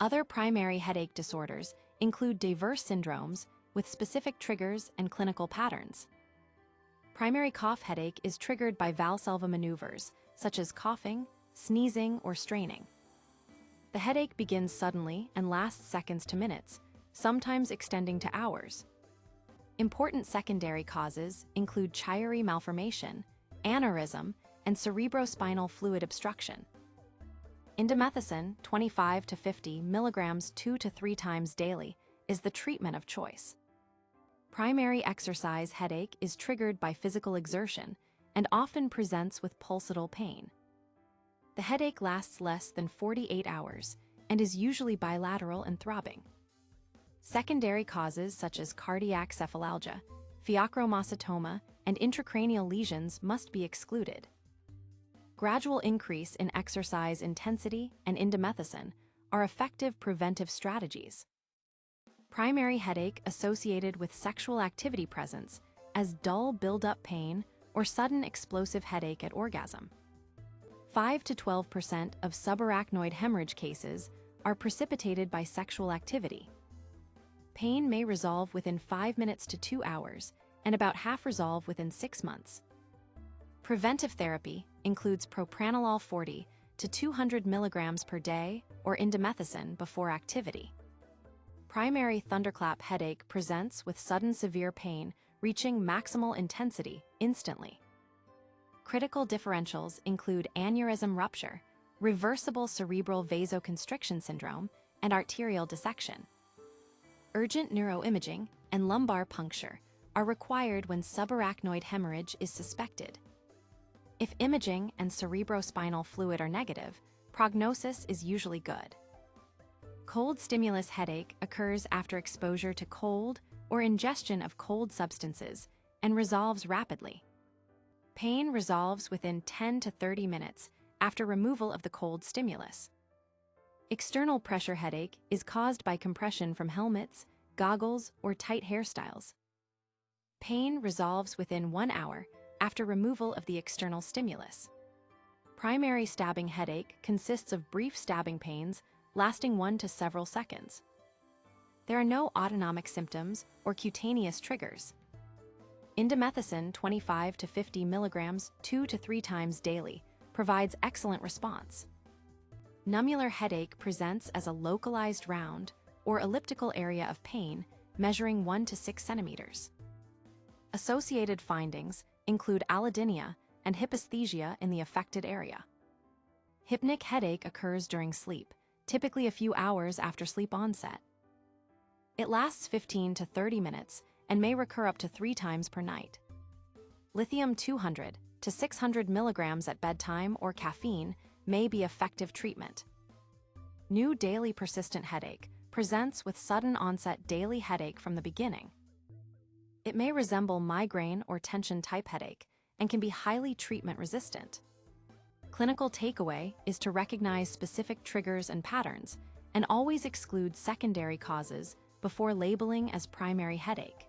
Other primary headache disorders include diverse syndromes with specific triggers and clinical patterns. Primary cough headache is triggered by Valsalva maneuvers, such as coughing, sneezing, or straining. The headache begins suddenly and lasts seconds to minutes, sometimes extending to hours. Important secondary causes include Chiari malformation, aneurysm, and cerebrospinal fluid obstruction. Indomethacin, 25 to 50 milligrams 2 to 3 times daily, is the treatment of choice. Primary exercise headache is triggered by physical exertion and often presents with pulsatile pain. The headache lasts less than 48 hours and is usually bilateral and throbbing. Secondary causes such as cardiac cephalalgia, pheochromocytoma, and intracranial lesions must be excluded. Gradual increase in exercise intensity and indomethacin are effective preventive strategies. Primary headache associated with sexual activity presents as dull build-up pain or sudden explosive headache at orgasm. 5 to 12% of subarachnoid hemorrhage cases are precipitated by sexual activity. Pain may resolve within 5 minutes to 2 hours, and about half resolve within 6 months. Preventive therapy includes propranolol 40 to 200 milligrams per day or indomethacin before activity. Primary thunderclap headache presents with sudden severe pain reaching maximal intensity instantly. Critical differentials include aneurysm rupture, reversible cerebral vasoconstriction syndrome, and arterial dissection. Urgent neuroimaging and lumbar puncture are required when subarachnoid hemorrhage is suspected. If imaging and cerebrospinal fluid are negative, prognosis is usually good. Cold stimulus headache occurs after exposure to cold or ingestion of cold substances and resolves rapidly. Pain resolves within 10 to 30 minutes after removal of the cold stimulus. External pressure headache is caused by compression from helmets, goggles, or tight hairstyles. Pain resolves within 1 hour after removal of the external stimulus. Primary stabbing headache consists of brief stabbing pains lasting 1 to several seconds. There are no autonomic symptoms or cutaneous triggers. Indomethacin 25 to 50 milligrams 2 to 3 times daily provides excellent response. Nummular headache presents as a localized round or elliptical area of pain measuring 1 to 6 centimeters. Associated findings include allodynia and hyposthesia in the affected area. Hypnic headache occurs during sleep, typically a few hours after sleep onset. It lasts 15 to 30 minutes and may recur up to 3 times per night. Lithium 200 to 600 milligrams at bedtime or caffeine may be effective treatment. New daily persistent headache presents with sudden onset daily headache from the beginning. It may resemble migraine or tension type headache and can be highly treatment resistant. Clinical takeaway is to recognize specific triggers and patterns and always exclude secondary causes before labeling as primary headache.